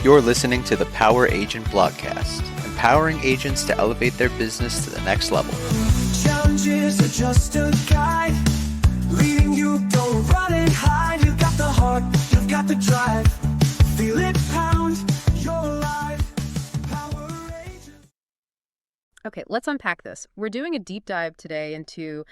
You're listening to the Power Agent Blogcast, empowering agents to elevate their business to the next level. Challenges are just a guide, leading you, don't run and hide. You've got the heart, you've got the drive, feel it pound, you're alive, Power Agent. Okay, let's unpack this. We're doing a deep dive today into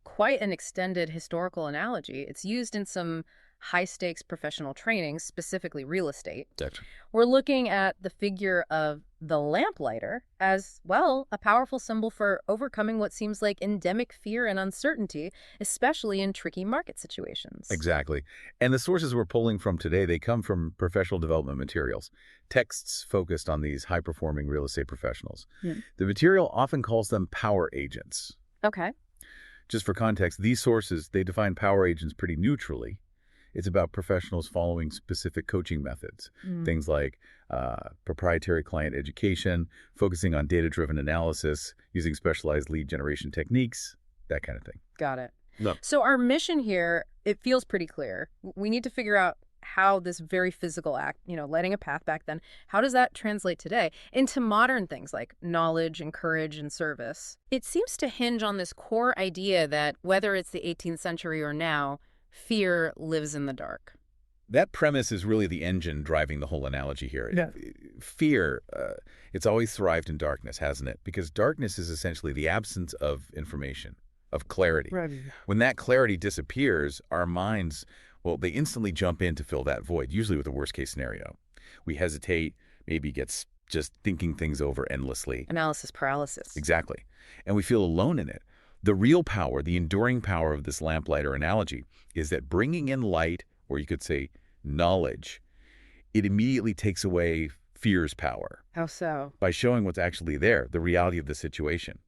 quite an extended historical analogy. It's used in some high-stakes professional training, specifically real estate. Gotcha. We're looking at the figure of the lamplighter as, well, a powerful symbol for overcoming what seems like endemic fear and uncertainty, especially in tricky market situations. Exactly. And the sources we're pulling from today, they come from professional development materials, texts focused on these high-performing real estate professionals. The material often calls them power agents. Okay. Just for context, these sources, they define power agents pretty neutrally. It's about professionals following specific coaching methods, things like proprietary client education, focusing on data-driven analysis, using specialized lead generation techniques, that kind of thing. Got it. No. So our mission here, it feels pretty clear. We need to figure out how this very physical act, lighting a path back then, how does that translate today into modern things like knowledge and courage and service? It seems to hinge on this core idea that whether it's the 18th century or now, fear lives in the dark. That premise is really the engine driving the whole analogy here. Yeah. Fear, it's always thrived in darkness, hasn't it? Because darkness is essentially the absence of information, of clarity. Right. When that clarity disappears, our minds, well, they instantly jump in to fill that void, usually with a worst-case scenario. We hesitate, maybe gets just thinking things over endlessly. Analysis paralysis. Exactly. And we feel alone in it. The real power, the enduring power of this lamplighter analogy is that bringing in light, or you could say knowledge, it immediately takes away fear's power. How so? By showing what's actually there, the reality of the situation.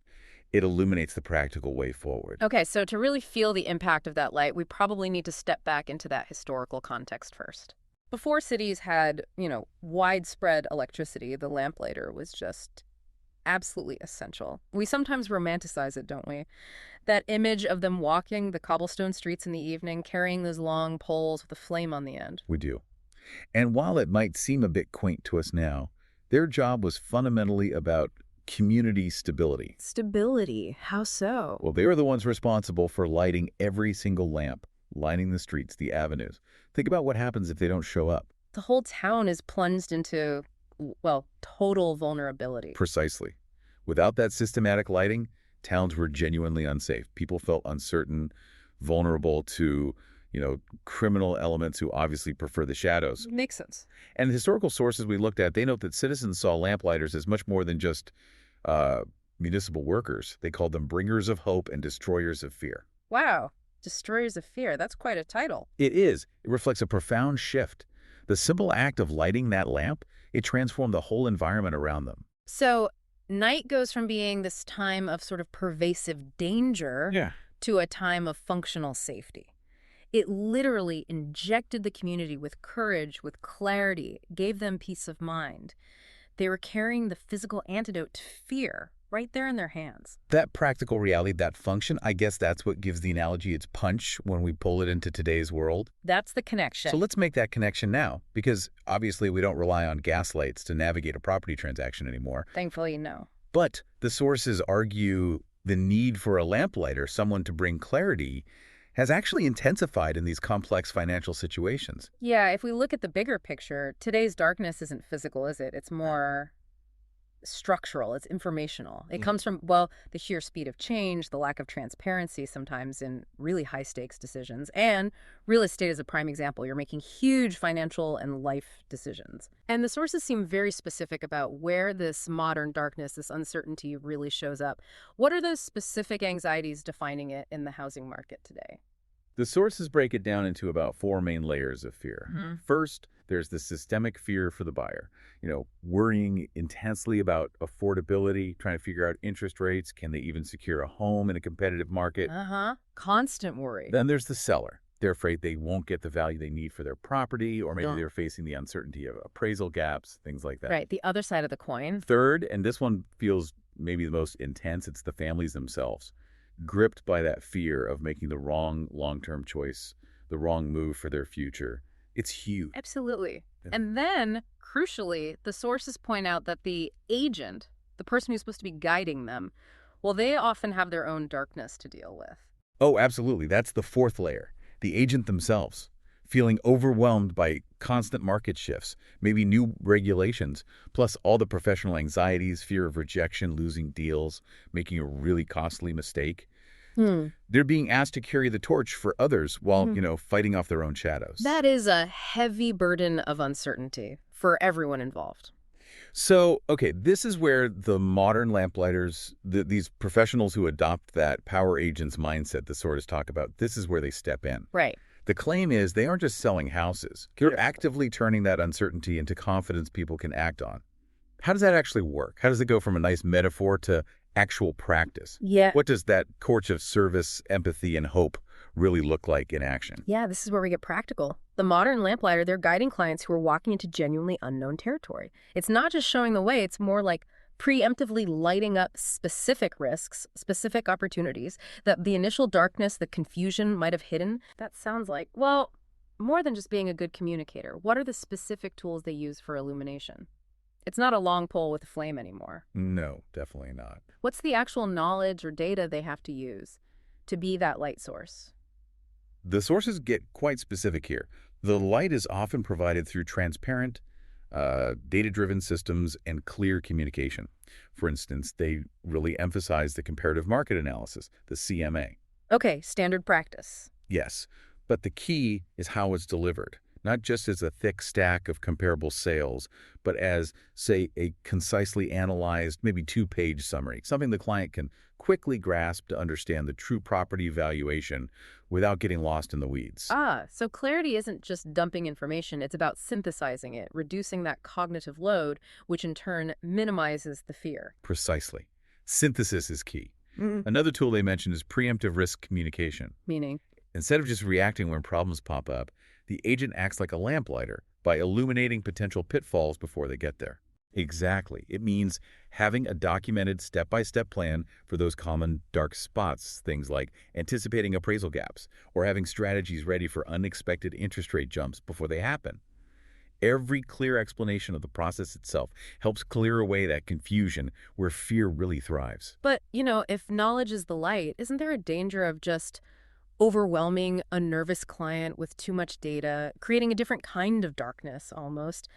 It illuminates the practical way forward. Okay, so to really feel the impact of that light, we probably need to step back into that historical context first. Before cities had, widespread electricity, the lamplighter was just absolutely essential. We sometimes romanticize it, don't we? That image of them walking the cobblestone streets in the evening, carrying those long poles with a flame on the end. We do. And while it might seem a bit quaint to us now, their job was fundamentally about community stability. Stability? How so? Well, they were the ones responsible for lighting every single lamp, lining the streets, the avenues. Think about what happens if they don't show up. The whole town is plunged into, total vulnerability. Precisely. Without that systematic lighting, towns were genuinely unsafe. People felt uncertain, vulnerable to, criminal elements who obviously prefer the shadows. Makes sense. And the historical sources we looked at, they note that citizens saw lamplighters as much more than just municipal workers. They called them bringers of hope and destroyers of fear. Wow. Destroyers of fear. That's quite a title. It is. It reflects a profound shift. The simple act of lighting that lamp, it transformed the whole environment around them. So night goes from being this time of sort of pervasive danger to a time of functional safety. It literally injected the community with courage, with clarity, gave them peace of mind. They were carrying the physical antidote to fear right there in their hands. That practical reality, that function, I guess that's what gives the analogy its punch when we pull it into today's world. That's the connection. So let's make that connection now, because obviously we don't rely on gaslights to navigate a property transaction anymore. Thankfully, no. But the sources argue the need for a lamplighter, someone to bring clarity, has actually intensified in these complex financial situations. Yeah, if we look at the bigger picture, today's darkness isn't physical, is it? It's more structural, it's informational. It comes from, the sheer speed of change, the lack of transparency sometimes in really high stakes decisions. And real estate is a prime example. You're making huge financial and life decisions. And the sources seem very specific about where this modern darkness, this uncertainty really shows up. What are those specific anxieties defining it in the housing market today? The sources break it down into about 4 main layers of fear. First, there's the systemic fear for the buyer. Worrying intensely about affordability, trying to figure out interest rates. Can they even secure a home in a competitive market? Constant worry. Then there's the seller. They're afraid they won't get the value they need for their property, or maybe they're facing the uncertainty of appraisal gaps, things like that. Right, the other side of the coin. Third, and this one feels maybe the most intense, it's the families themselves, gripped by that fear of making the wrong long-term choice, the wrong move for their future. It's huge. Absolutely. And then, crucially, the sources point out that the agent, the person who's supposed to be guiding them, well, they often have their own darkness to deal with. Oh, absolutely. That's the fourth layer. The agent themselves, feeling overwhelmed by constant market shifts, maybe new regulations, plus all the professional anxieties, fear of rejection, losing deals, making a really costly mistake. They're being asked to carry the torch for others while, fighting off their own shadows. That is a heavy burden of uncertainty for everyone involved. So, okay, this is where the modern lamplighters, these professionals who adopt that power agents mindset the sorters talk about, this is where they step in. Right. The claim is they aren't just selling houses. They're actively turning that uncertainty into confidence people can act on. How does that actually work? How does it go from a nice metaphor to actual practice? Yeah. What does that torch of service, empathy, and hope really look like in action? Yeah, this is where we get practical. The modern lamplighter, they're guiding clients who are walking into genuinely unknown territory. It's not just showing the way, it's more like preemptively lighting up specific risks, specific opportunities that the initial darkness, the confusion might have hidden. That sounds like, well, more than just being a good communicator. What are the specific tools they use for illumination? It's not a long pole with a flame anymore. No, definitely not. What's the actual knowledge or data they have to use to be that light source? The sources get quite specific here. The light is often provided through transparent, data-driven systems and clear communication. For instance, they really emphasize the comparative market analysis, the CMA. Okay, standard practice. Yes, but the key is how it's delivered, not just as a thick stack of comparable sales, but as, say, a concisely analyzed, maybe two-page summary, something the client can quickly grasp to understand the true property valuation without getting lost in the weeds. So clarity isn't just dumping information, it's about synthesizing it, reducing that cognitive load, which in turn minimizes the fear. Precisely. Synthesis is key. Another tool they mentioned is preemptive risk communication. Meaning? Instead of just reacting when problems pop up, the agent acts like a lamplighter by illuminating potential pitfalls before they get there. Exactly. It means having a documented step-by-step plan for those common dark spots, things like anticipating appraisal gaps or having strategies ready for unexpected interest rate jumps before they happen. Every clear explanation of the process itself helps clear away that confusion where fear really thrives. But, if knowledge is the light, isn't there a danger of just overwhelming a nervous client with too much data, creating a different kind of darkness almost?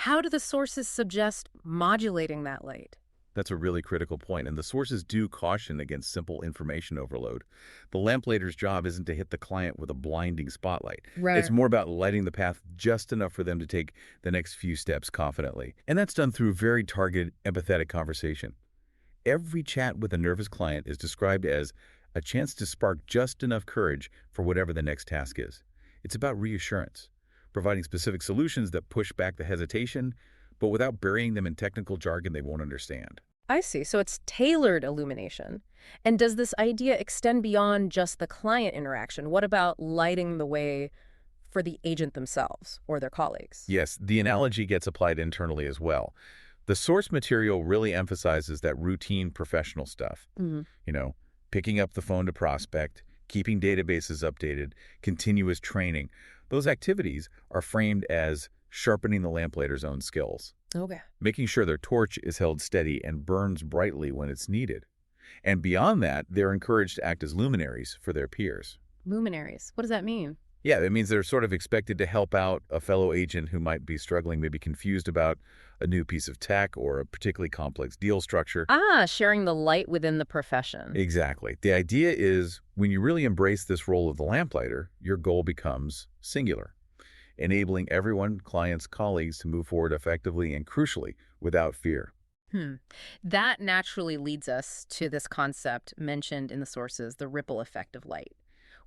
How do the sources suggest modulating that light? That's a really critical point, and the sources do caution against simple information overload. The lamplighter's job isn't to hit the client with a blinding spotlight. Right. It's more about lighting the path just enough for them to take the next few steps confidently. And that's done through very targeted, empathetic conversation. Every chat with a nervous client is described as a chance to spark just enough courage for whatever the next task is. It's about reassurance, providing specific solutions that push back the hesitation, but without burying them in technical jargon they won't understand. I see. So it's tailored illumination. And does this idea extend beyond just the client interaction? What about lighting the way for the agent themselves or their colleagues? Yes, the analogy gets applied internally as well. The source material really emphasizes that routine professional stuff. Picking up the phone to prospect, keeping databases updated, continuous training. Those activities are framed as sharpening the lamplighter's own skills. Okay. Making sure their torch is held steady and burns brightly when it's needed. And beyond that, they're encouraged to act as luminaries for their peers. Luminaries. What does that mean? Yeah, it means they're sort of expected to help out a fellow agent who might be struggling, maybe confused about a new piece of tech or a particularly complex deal structure. Sharing the light within the profession. Exactly. The idea is when you really embrace this role of the lamplighter, your goal becomes singular, enabling everyone, clients, colleagues to move forward effectively and crucially without fear. That naturally leads us to this concept mentioned in the sources, the ripple effect of light.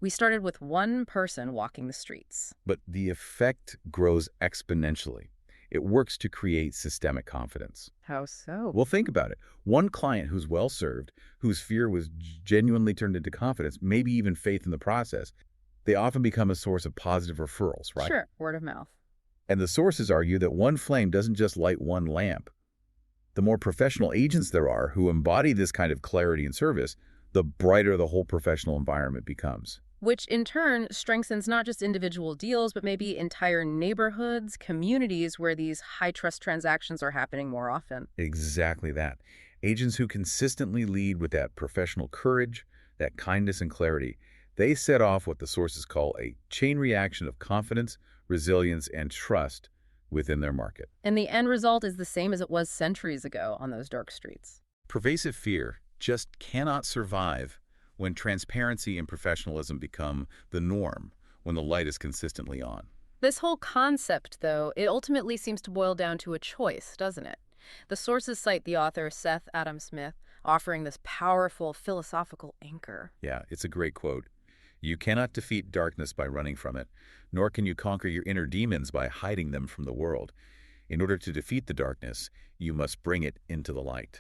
We started with one person walking the streets. But the effect grows exponentially. It works to create systemic confidence. How so? Well, think about it. One client who's well-served, whose fear was genuinely turned into confidence, maybe even faith in the process, they often become a source of positive referrals, right? Sure, word of mouth. And the sources argue that one flame doesn't just light one lamp. The more professional agents there are who embody this kind of clarity and service, the brighter the whole professional environment becomes. which in turn strengthens not just individual deals, but maybe entire neighborhoods, communities where these high-trust transactions are happening more often. Exactly that. Agents who consistently lead with that professional courage, that kindness and clarity, they set off what the sources call a chain reaction of confidence, resilience, and trust within their market. And the end result is the same as it was centuries ago on those dark streets. Pervasive fear just cannot survive when transparency and professionalism become the norm, when the light is consistently on. This whole concept, though, it ultimately seems to boil down to a choice, doesn't it? The sources cite the author Seth Adam Smith, offering this powerful philosophical anchor. Yeah, it's a great quote. You cannot defeat darkness by running from it, nor can you conquer your inner demons by hiding them from the world. In order to defeat the darkness, you must bring it into the light.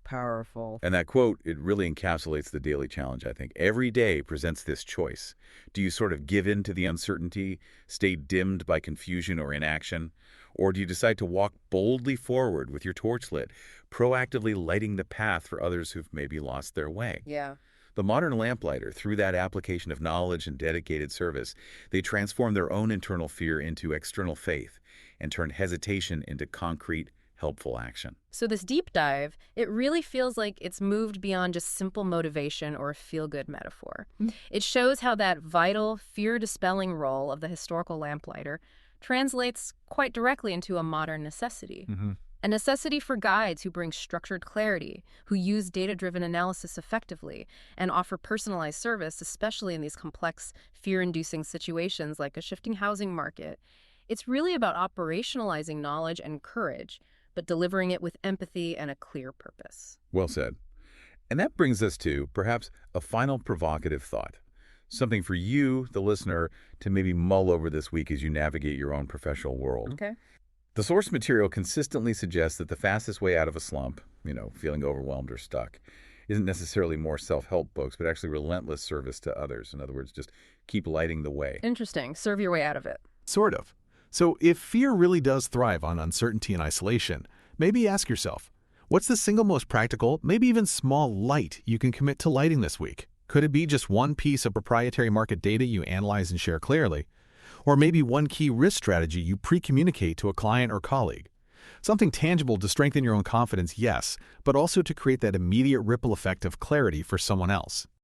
Powerful. And that quote, it really encapsulates the daily challenge, I think. Every day presents this choice. Do you sort of give in to the uncertainty, stay dimmed by confusion or inaction? Or do you decide to walk boldly forward with your torch lit, proactively lighting the path for others who've maybe lost their way? Yeah. The modern lamplighter, through that application of knowledge and dedicated service, they transform their own internal fear into external faith and turn hesitation into concrete, helpful action. So this deep dive, it really feels like it's moved beyond just simple motivation or a feel-good metaphor. It shows how that vital, fear-dispelling role of the historical lamplighter translates quite directly into a modern necessity. A necessity for guides who bring structured clarity, who use data-driven analysis effectively, and offer personalized service, especially in these complex, fear-inducing situations like a shifting housing market. It's really about operationalizing knowledge and courage, but delivering it with empathy and a clear purpose. Well said. And that brings us to, perhaps, a final provocative thought. Something for you, the listener, to maybe mull over this week as you navigate your own professional world. Okay. The source material consistently suggests that the fastest way out of a slump, feeling overwhelmed or stuck, isn't necessarily more self-help books, but actually relentless service to others. In other words, just keep lighting the way. Interesting. Serve your way out of it. Sort of. So if fear really does thrive on uncertainty and isolation, maybe ask yourself, what's the single most practical, maybe even small light you can commit to lighting this week? Could it be just one piece of proprietary market data you analyze and share clearly? Or maybe one key risk strategy you pre-communicate to a client or colleague? Something tangible to strengthen your own confidence, yes, but also to create that immediate ripple effect of clarity for someone else.